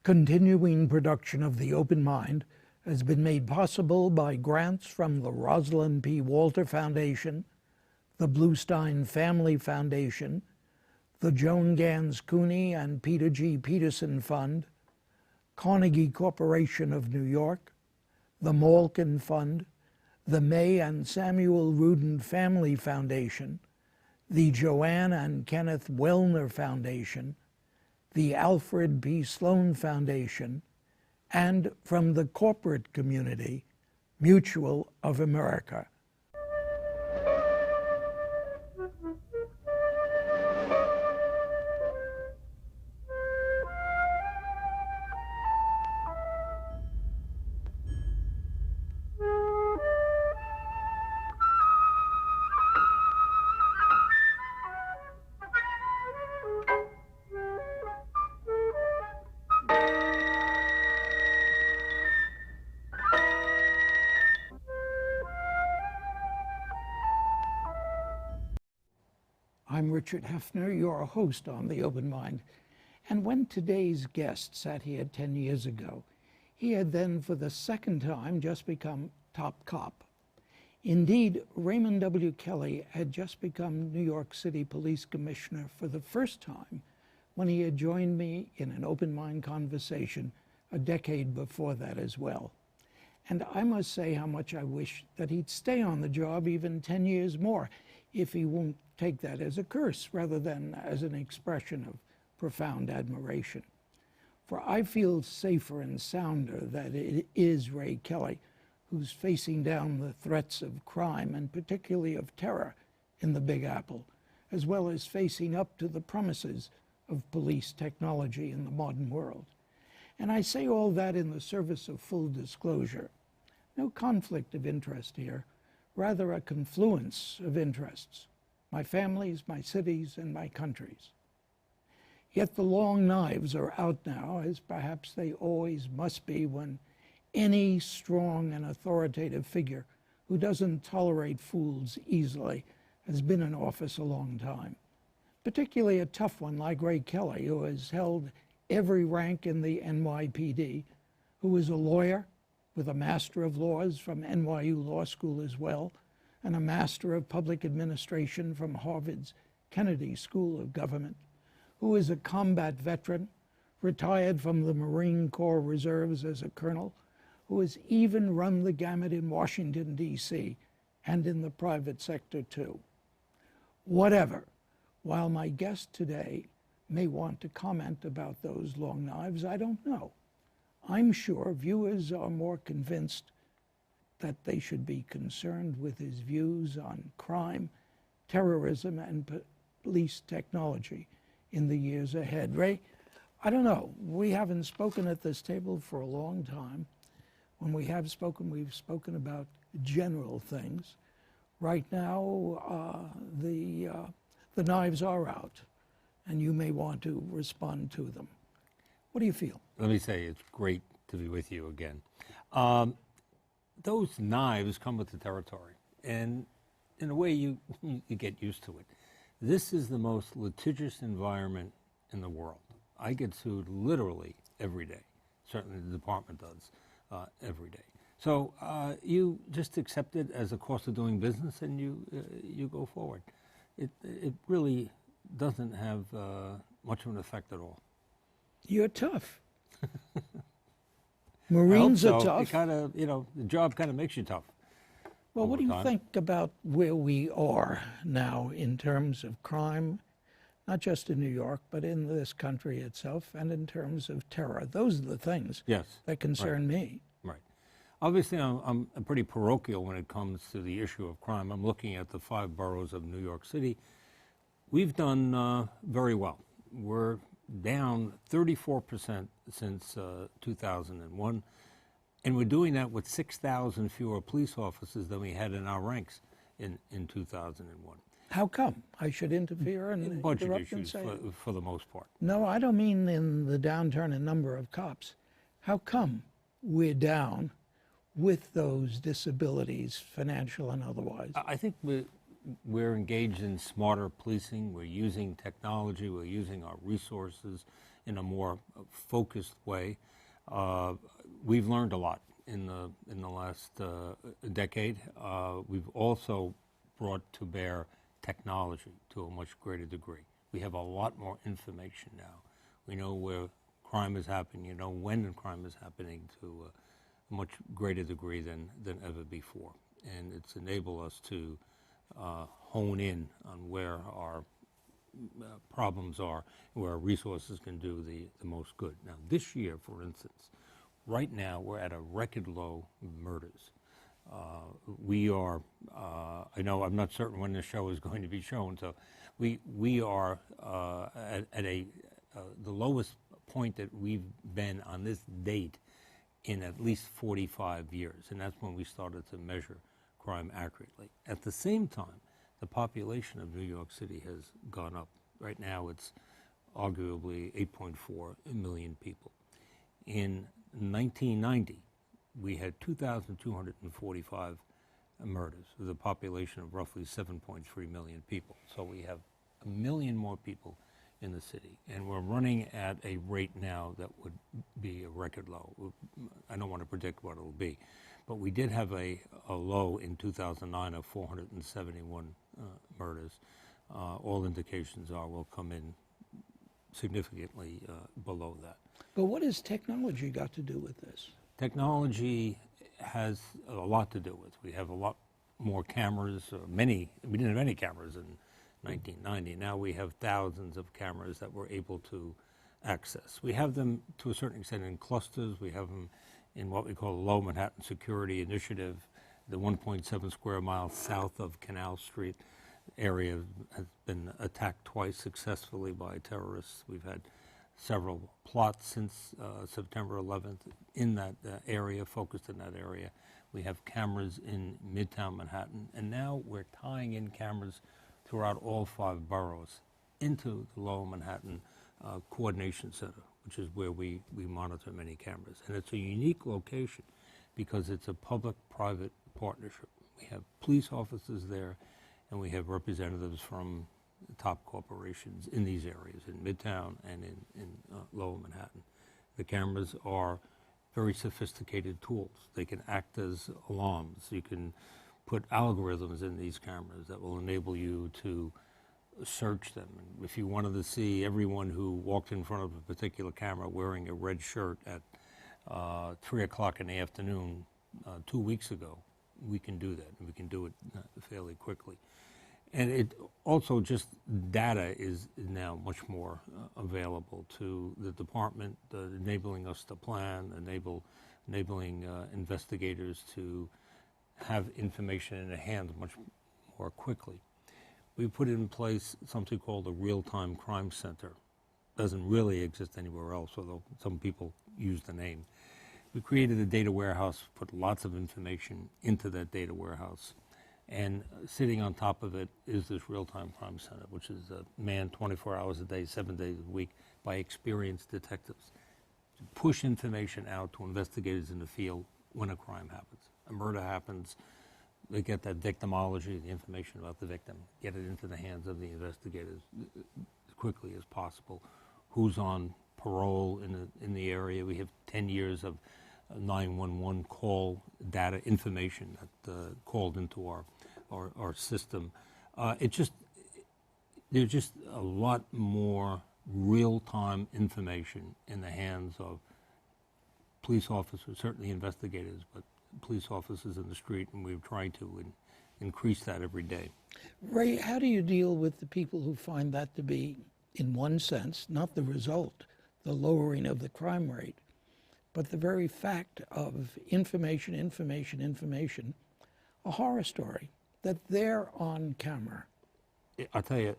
Continuing production of The Open Mind has been made possible by grants from the Rosalind P. Walter Foundation, the Bluestein Family Foundation, the Joan Gans Cooney and Peter G. Peterson Fund, Carnegie Corporation of New York, the Malkin Fund, the May and Samuel Rudin Family Foundation, the Joanne and Kenneth Wellner Foundation, the Alfred P. Sloan Foundation, and from the corporate community, Mutual of America. I'm Richard Heffner, your host on The Open Mind. And when today's guest sat here 10 years ago, he had then for the second time just become top cop. Indeed, Raymond W. Kelly had just become New York City Police Commissioner for the first time when he had joined me in an open mind conversation a decade before that as well. And I must say how much I wish that he'd stay on the job even 10 years more, if he won't take that as a curse rather than as an expression of profound admiration. For I feel safer and sounder that it is Ray Kelly who's facing down the threats of crime and particularly of terror in the Big Apple, as well as facing up to the promises of police technology in the modern world. And I say all that in the service of full disclosure. No conflict of interest here, rather a confluence of interests, my families, my cities, and my countries. Yet the long knives are out now, as perhaps they always must be when any strong and authoritative figure who doesn't tolerate fools easily has been in office a long time. Particularly a tough one like Ray Kelly, who has held every rank in the NYPD, who is a lawyer with a Master of Laws from NYU Law School as well, and a Master of Public Administration from Harvard's Kennedy School of Government, who is a combat veteran, retired from the Marine Corps Reserves as a colonel, who has even run the gamut in Washington, D.C., and in the private sector too. Whatever, while my guest today may want to comment about those long knives, I don't know. I'm sure viewers are more convinced that they should be concerned with his views on crime, terrorism, and police technology in the years ahead. Ray, I don't know. We haven't spoken at this table for a long time. When we have spoken, we've spoken about general things. Right now, the knives are out, and you may want to respond to them. What do you feel? Let me say it's great to be with you again. Those knives come with the territory, and in a way you get used to it. This is the most litigious environment in the world. I get sued literally every day. Certainly the department does every day. So you just accept it as a cost of doing business, and you go forward. It really doesn't have much of an effect at all. You're tough. Marines are tough. It kind of, the job kind of makes you tough. Well, what do you think about where we are now in terms of crime, not just in New York, but in this country itself, and in terms of terror? Those are the things that concern me. Right. Obviously, I'm pretty parochial when it comes to the issue of crime. I'm looking at the 5 boroughs of New York City. We've done very well. We're down 34% since 2001, and we're doing that with 6,000 fewer police officers than we had in our ranks in 2001. How come? I should interfere and budget issues for the most part. No, I don't mean in the downturn in number of cops. How come we're down with those disabilities, financial and otherwise? I think we're engaged in smarter policing. We're using technology. We're using our resources in a more focused way. We've learned a lot in the last decade. We've also brought to bear technology to a much greater degree. We have a lot more information now. We know where crime is happening, you know when crime is happening to a much greater degree than ever before. And it's enabled us to hone in on where our problems are, where our resources can do the most good. Now, this year, for instance, right now we're at a record low murders. We are, I know I'm not certain when the show is going to be shown, so we are at the lowest point that we've been on this date in at least 45 years, and that's when we started to measure crime accurately. At the same time, the population of New York City has gone up. Right now it's arguably 8.4 million people. In 1990, we had 2,245 murders with a population of roughly 7.3 million people. So we have 1 million more people in the city, and we're running at a rate now that would be a record low. I don't want to predict what it'll be, but we did have a low in 2009 of 471 murders. All indications are we'll come in significantly below that. But what has technology got to do with this? Technology has a lot to do with. We have a lot more cameras, we didn't have any cameras in 1990. Now we have thousands of cameras that we're able to access. We have them to a certain extent in clusters. We have them in what we call the Low Manhattan Security Initiative. The 1.7 square miles south of Canal Street area has been attacked twice successfully by terrorists. We've had several plots since September 11th in that area, focused in that area. We have cameras in Midtown Manhattan, and now we're tying in cameras throughout all 5 boroughs into the Lower Manhattan Coordination Center, which is where we monitor many cameras. And it's a unique location because it's a public-private partnership. We have police officers there, and we have representatives from top corporations in these areas, in Midtown and in Lower Manhattan. The cameras are very sophisticated tools. They can act as alarms. You can put algorithms in these cameras that will enable you to search them. And if you wanted to see everyone who walked in front of a particular camera wearing a red shirt at 3 o'clock in the afternoon 2 weeks ago, we can do that, and we can do it fairly quickly. And it also just data is now much more available to the department, enabling us to plan, enabling investigators to have information in their hands much more quickly. We put in place something called a real-time crime center. Doesn't really exist anywhere else, although some people use the name. We created a data warehouse, put lots of information into that data warehouse, and sitting on top of it is this real-time crime center, which is manned 24 hours a day, 7 days a week by experienced detectives to push information out to investigators in the field when a crime happens. A murder happens, they get that victimology, the information about the victim, get it into the hands of the investigators as quickly as possible. Who's on parole in the area? We have 10 years of 911 call data information that called into our system. There's just a lot more real-time information in the hands of police officers, certainly investigators, but police officers in the street, and we're trying to increase that every day. Ray, how do you deal with the people who find that to be, in one sense, not the result, the lowering of the crime rate, but the very fact of information, a horror story, that they're on camera? I'll tell you,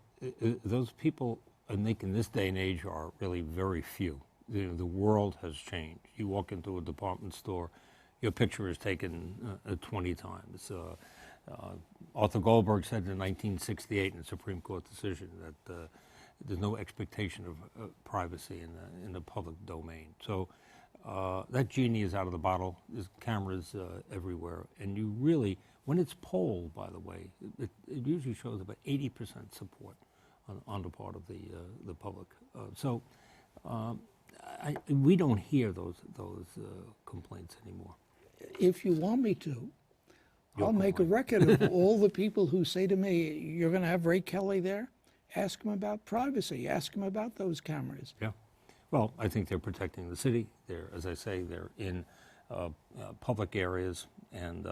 those people, I think in this day and age, are really very few. The world has changed. You walk into a department store, your picture is taken 20 times. Arthur Goldberg said in 1968 in a Supreme Court decision that there's no expectation of privacy in the public domain. So that genie is out of the bottle. There's cameras everywhere. And you really, when it's polled, by the way, it usually shows about 80% support on the part of the public. So We don't hear those complaints anymore. If you want me to, You'll I'll make a complain. record of all the people who say to me, "You're going to have Ray Kelly there? Ask him about privacy. Ask him about those cameras." Yeah. Well, I think they're protecting the city. They're, as I say, they're in public areas, and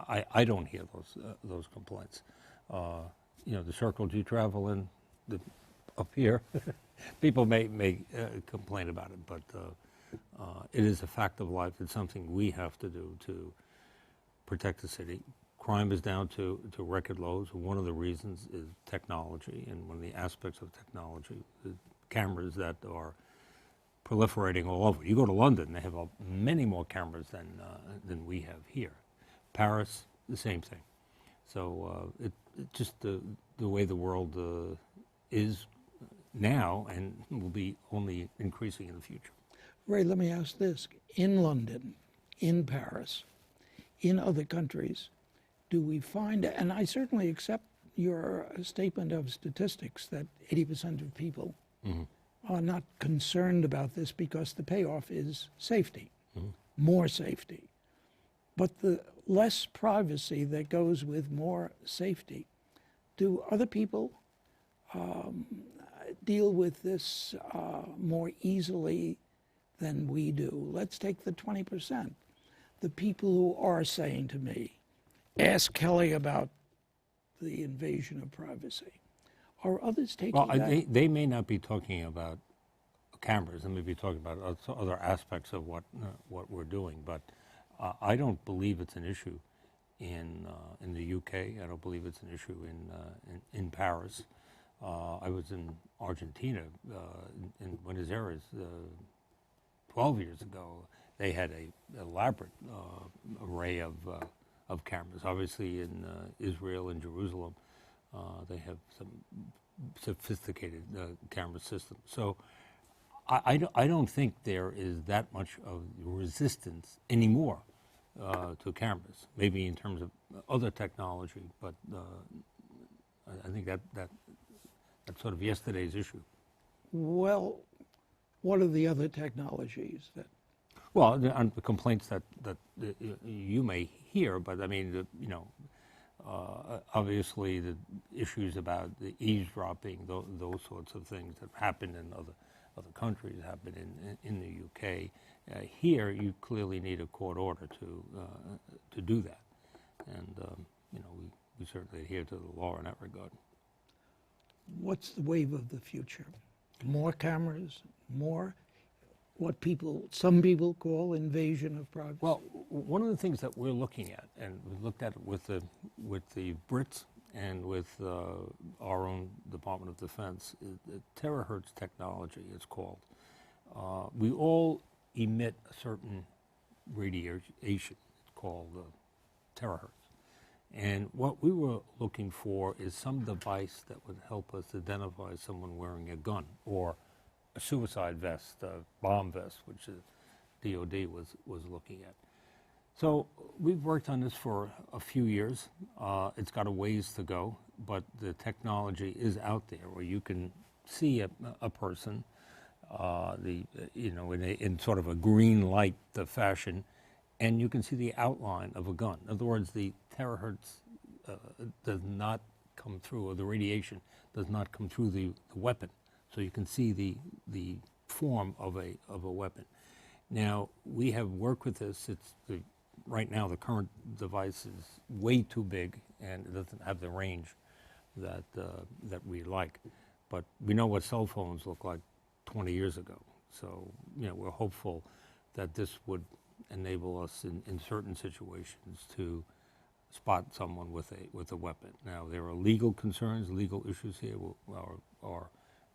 I don't hear those complaints. The circles you travel in, up here, people may complain about it, but it is a fact of life. It's something we have to do to protect the city. Crime is down to record lows. One of the reasons is technology, and one of the aspects of technology, the cameras that are proliferating all over. You go to London, they have many more cameras than we have here. Paris, the same thing. So it's just the way the world is now, and will be only increasing in the future. Ray, let me ask this. In London, in Paris, in other countries, do we find, and I certainly accept your statement of statistics that 80% of people are not concerned about this because the payoff is safety, more safety. But the less privacy that goes with more safety, do other people deal with this more easily than we do? Let's take the 20%. The people who are saying to me, ask Kelly about the invasion of privacy. Are others taking that? They may not be talking about cameras. They may be talking about other aspects of what we're doing. But I don't believe it's an issue in the UK. I don't believe it's an issue in Paris. I was in Argentina, in Buenos Aires, 12 years ago. They had an elaborate array of cameras. Obviously, in Israel and Jerusalem, they have some sophisticated camera systems. So I don't think there is that much of resistance anymore to cameras. Maybe in terms of other technology, but I think that's sort of yesterday's issue. Well, what are the other technologies that? Well, on the complaints that you may hear, but I mean, obviously the issues about the eavesdropping, those sorts of things that happen in other countries, happen in the UK. Here, you clearly need a court order to do that, and we certainly adhere to the law in that regard. What's the wave of the future? More cameras, more what some people call invasion of privacy? Well, one of the things that we're looking at, and we looked at it with the Brits and with our own Department of Defense, is the terahertz technology, it's called. We all emit a certain radiation, it's called terahertz. And what we were looking for is some device that would help us identify someone wearing a gun or a suicide vest, a bomb vest, which the DOD was looking at. So we've worked on this for a few years. It's got a ways to go, but the technology is out there where you can see a person, in sort of a green light fashion, and you can see the outline of a gun. In other words, the terahertz does not come through, or the radiation does not come through the weapon. So you can see the form of a weapon. Now, we have worked with this. Right now, the current device is way too big, and it doesn't have the range that we like. But we know what cell phones look like 20 years ago. So, we're hopeful that this would enable us in certain situations to spot someone with a weapon. Now, there are legal concerns, legal issues here. Our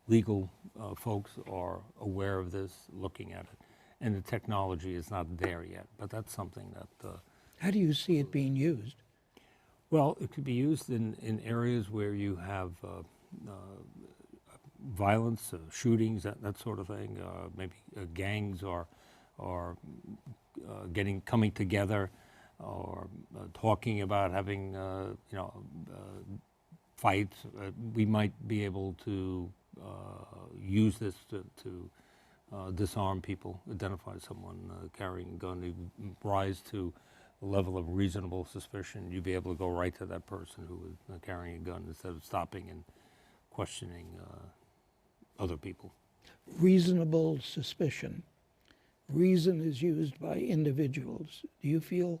legal folks are aware of this, looking at it, and the technology is not there yet. But that's something that. How do you see it being used? Well, it could be used in areas where you have violence, shootings, that sort of thing. Maybe gangs are coming together, or talking about having fights. We might be able to use this to disarm people, identify someone carrying a gun, you rise to a level of reasonable suspicion, you'd be able to go right to that person who was carrying a gun instead of stopping and questioning other people. Reasonable suspicion. Reason is used by individuals. Do you feel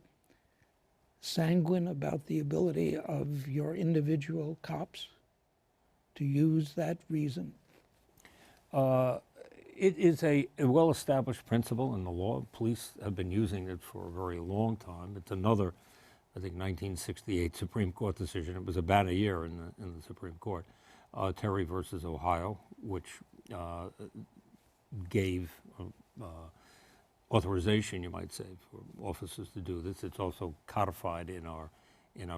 sanguine about the ability of your individual cops to use that reason? It is a well-established principle in the law. Police have been using it for a very long time. It's another, I think, 1968 Supreme Court decision. It was about a year in the Supreme Court, Terry versus Ohio, which gave authorization, you might say, for officers to do this. It's also codified in our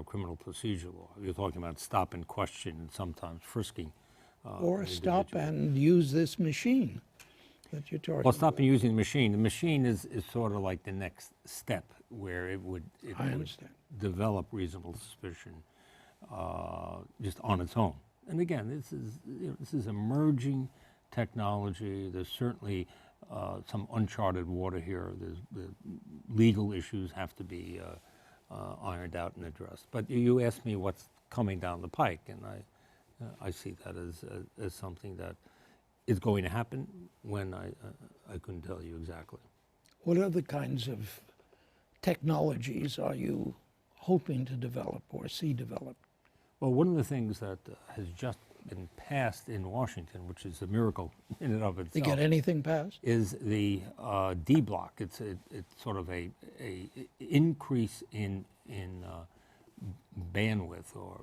criminal procedure law. You're talking about stop and question and sometimes frisking. Or stop and use this machine that you're talking Well, stop about. and using the machine. The machine is sort of like the next step where it would develop reasonable suspicion just on its own. And again, this is emerging technology. There's certainly some uncharted water here. The legal issues have to be ironed out and addressed. But you asked me what's coming down the pike, and I see that as something that is going to happen when I couldn't tell you exactly. What other kinds of technologies are you hoping to develop or see developed? Well, one of the things that has just been passed in Washington, which is a miracle in and of itself. To get anything passed? Is the D block. It's sort of a increase in bandwidth or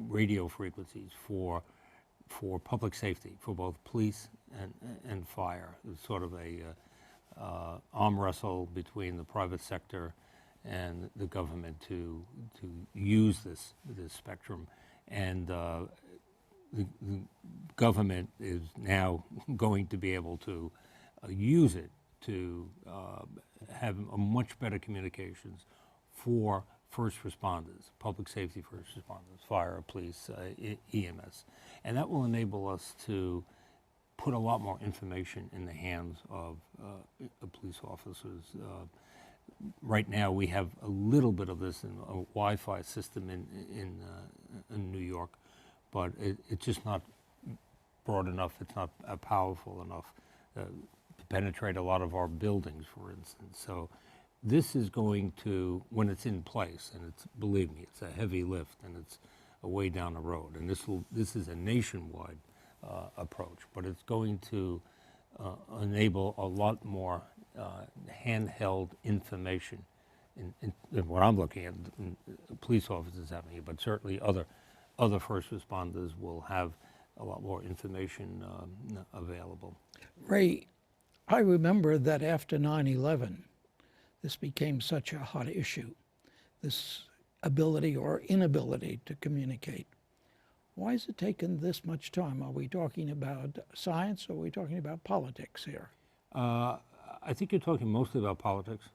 radio frequencies for public safety, for both police and fire. It's sort of a arm wrestle between the private sector and the government to use this spectrum, and the government is now going to be able to use it to have a much better communications for first responders, public safety first responders, fire, police, EMS. And that will enable us to put a lot more information in the hands of police officers. Right now we have a little bit of this in a Wi-Fi system in New York, but it's just not broad enough, it's not powerful enough to penetrate a lot of our buildings, for instance. So this is going to, when it's in place, and it's, believe me, it's a heavy lift and it's a way down the road, and this is a nationwide approach, but it's going to enable a lot more handheld information in what I'm looking at, police officers having it, but certainly other first responders will have a lot more information available. Ray, I remember that after 9/11, this became such a hot issue, this ability or inability to communicate. Why has it taken this much time? Are we talking about science or are we talking about politics here? I think you're talking mostly about politics.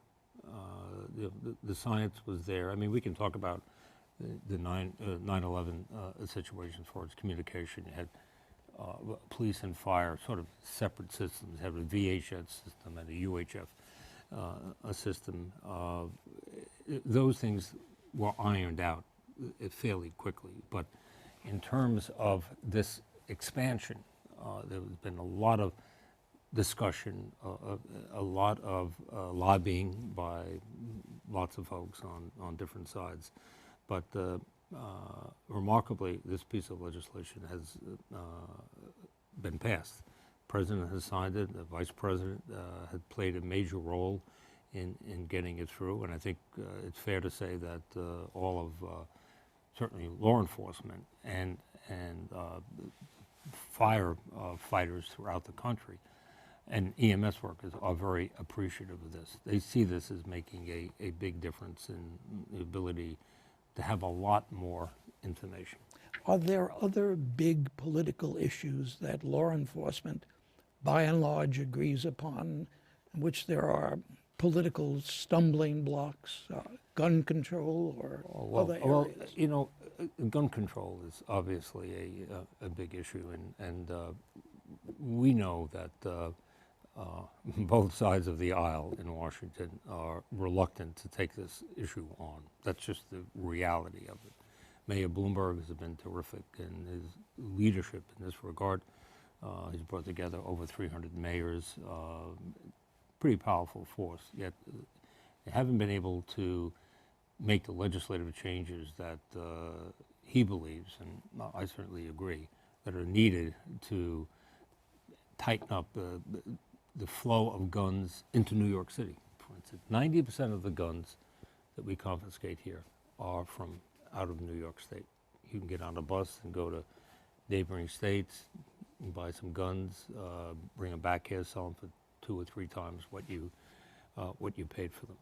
The science was there. I mean, we can talk about the 9/11 situation as far as communication. You had police and fire, sort of separate systems. You had a VHF system and a UHF system. Those things were ironed out fairly quickly. But in terms of this expansion, there's been a lot of discussion, a lot of lobbying by lots of folks on different sides. But remarkably, this piece of legislation has been passed. The President has signed it. The Vice President had played a major role in getting it through. And I think it's fair to say that all of certainly law enforcement and firefighters throughout the country and EMS workers are very appreciative of this. They see this as making a big difference in the ability to have a lot more information. Are there other big political issues that law enforcement, by and large, agrees upon, in which there are political stumbling blocks, gun control or other areas? Well, you know, gun control is obviously a big issue, and we know that both sides of the aisle in Washington are reluctant to take this issue on. That's just the reality of it. Mayor Bloomberg has been terrific in his leadership in this regard. He's brought together over 300 mayors, pretty powerful force, yet they haven't been able to make the legislative changes that he believes, and I certainly agree, that are needed to tighten up the flow of guns into New York City. For instance, 90% of the guns that we confiscate here are from out of New York State. You can get on a bus and go to neighboring states and buy some guns, bring them back here, sell them for 2 or 3 times what you paid for them.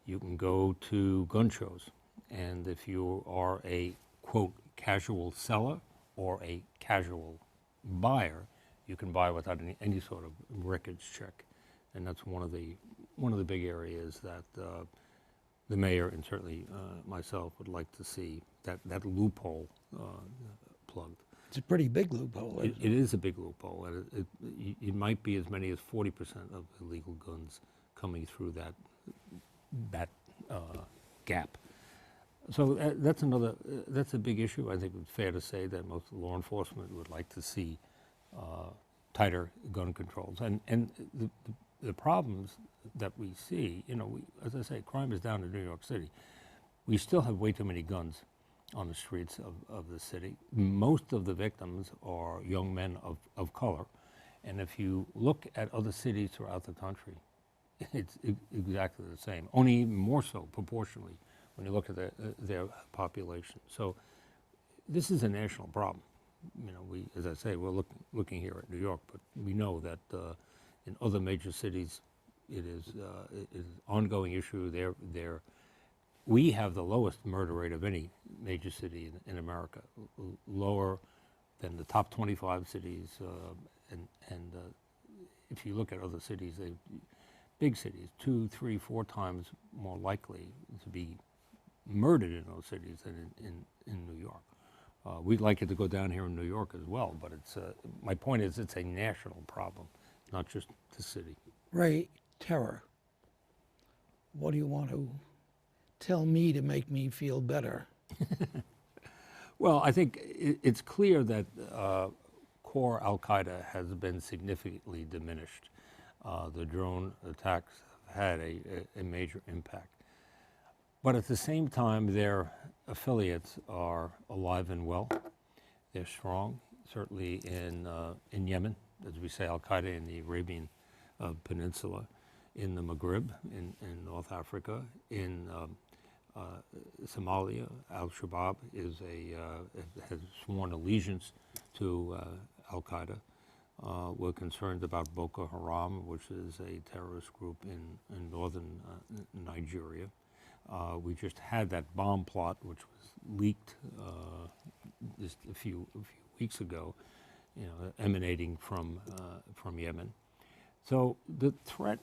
You can go to gun shows, and if you are a, quote, casual seller or a casual buyer, you can buy without any sort of records check. And that's one of the big areas that the mayor and certainly myself would like to see that loophole plugged. It's a pretty big loophole. It is a big loophole, and it might be as many as 40% of illegal guns coming through that gap. So that's a big issue. I think it's fair to say that most law enforcement would like to see tighter gun controls. And the problems that we see, as I say, crime is down in New York City. We still have way too many guns on the streets of the city. Most of the victims are young men of color. And if you look at other cities throughout the country, it's exactly the same, only even more so proportionally when you look at their population. So this is a national problem. As I say, we're looking here at New York, but we know that in other major cities, it is an ongoing issue. We have the lowest murder rate of any major city in America, lower than the top 25 cities. And if you look at other cities, big cities, 2, 3, 4 times more likely to be murdered in those cities than in New York. We'd like it to go down here in New York as well, but my point is it's a national problem, not just the city. Ray, terror. What do you want to tell me to make me feel better? Well, I think it's clear that core al-Qaeda has been significantly diminished. The drone attacks have had a major impact. But at the same time, their affiliates are alive and well. They're strong, certainly in Yemen, as we say, al-Qaeda in the Arabian Peninsula, in the Maghreb, in North Africa, in Somalia. Al-Shabaab has sworn allegiance to al-Qaeda. We're concerned about Boko Haram, which is a terrorist group in northern Nigeria. We just had that bomb plot, which was leaked just a few weeks ago, emanating from Yemen. So the threat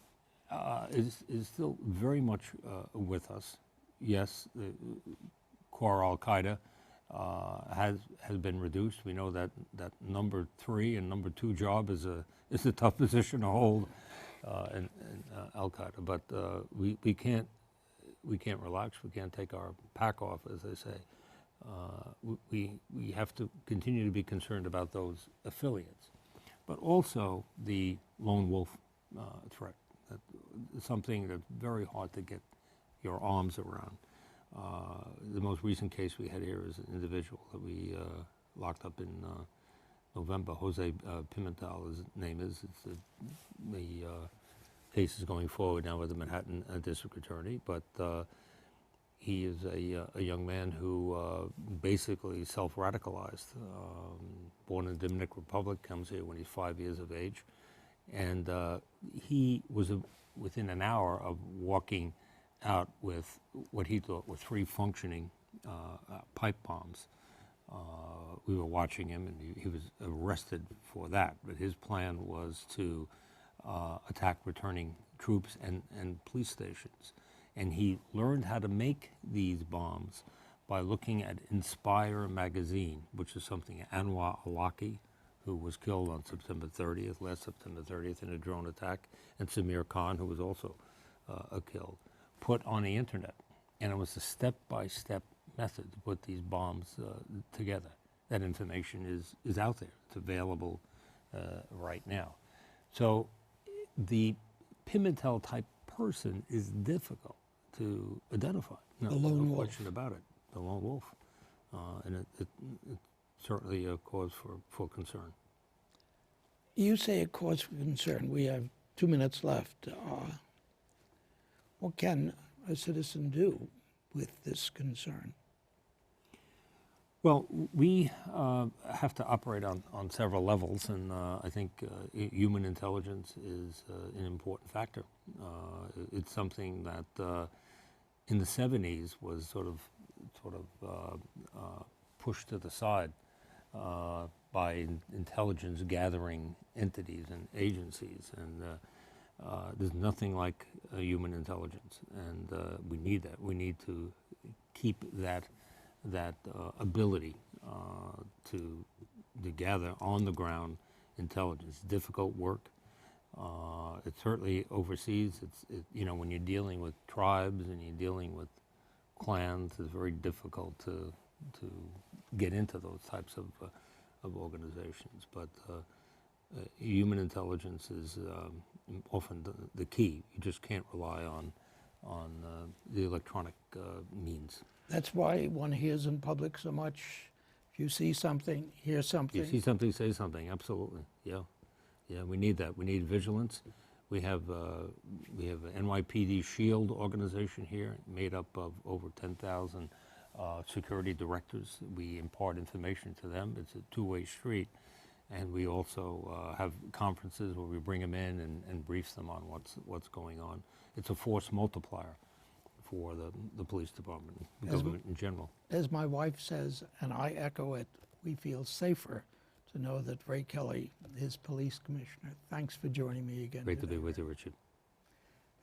is still very much with us. Yes, the core al-Qaeda has been reduced. We know that number 3 and number 2 job is a tough position to hold in al-Qaeda, but we can't relax. We can't take our pack off, as they say. We have to continue to be concerned about those affiliates, but also the lone wolf threat. That's something that's very hard to get your arms around. The most recent case we had here is an individual that we locked up in November. Jose Pimentel, his name is. The case is going forward now with the Manhattan District Attorney, but he is a young man who basically self-radicalized. Born in the Dominican Republic, comes here when he's 5 years of age, and he was within an hour of walking out with what he thought were 3 functioning pipe bombs. We were watching him, and he was arrested for that. But his plan was to attack returning troops and police stations. And he learned how to make these bombs by looking at Inspire magazine, which is something Anwar Awlaki who was killed on September 30th, last September 30th, in a drone attack, and Samir Khan, who was also killed, put on the internet. And it was a step-by-step method to put these bombs together. That information is out there. It's available right now. So the Pimentel type person is difficult to identify. No, The lone no wolf. question about it. The lone wolf. And it's certainly a cause for concern. You say a cause for concern. We have 2 minutes left. What can a citizen do with this concern? Well, we have to operate on several levels, and I think human intelligence is an important factor. It's something that in the 70s was sort of pushed to the side by intelligence gathering entities and agencies, and there's nothing like human intelligence, and we need that. We need to keep that ability to gather on the ground intelligence. Difficult work. It's certainly overseas. When you're dealing with tribes and you're dealing with clans, it's very difficult to get into those types of organizations. But human intelligence is often the key. You just can't rely on the electronic means. That's why one hears in public so much. If you see something, hear something. You see something, say something. Absolutely, yeah. We need that. We need vigilance. We have an NYPD Shield organization here, made up of over 10,000 security directors. We impart information to them. It's a two-way street, and we also have conferences where we bring them in and brief them on what's going on. It's a force multiplier for the police department, the government in general. As my wife says, and I echo it, we feel safer to know that Ray Kelly is police commissioner. Thanks for joining me again Great today. to be with you, Richard.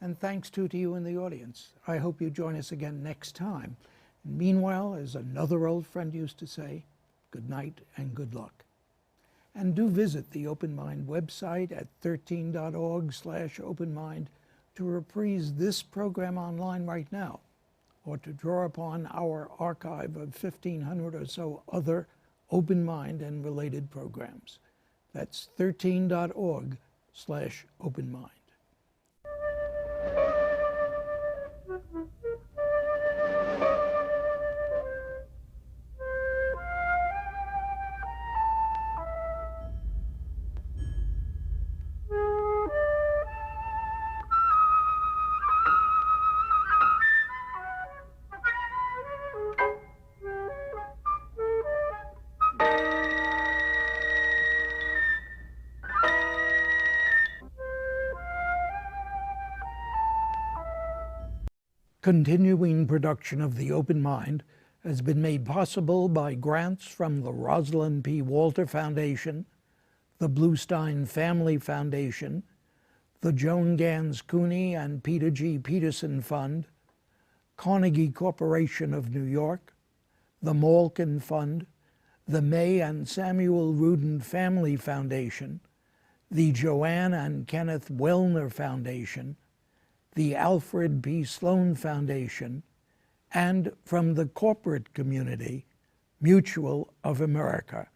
And thanks too to you in the audience. I hope you join us again next time. And meanwhile, as another old friend used to say, good night and good luck. And do visit the Open Mind website at 13.org/openmind to reprise this program online right now, or to draw upon our archive of 1,500 or so other Open Mind and related programs. That's 13.org/openmind. Continuing production of The Open Mind has been made possible by grants from the Rosalind P. Walter Foundation, the Bluestein Family Foundation, the Joan Gans Cooney and Peter G. Peterson Fund, Carnegie Corporation of New York, the Malkin Fund, the May and Samuel Rudin Family Foundation, the Joanne and Kenneth Wellner Foundation, the Alfred P. Sloan Foundation, and from the corporate community, Mutual of America.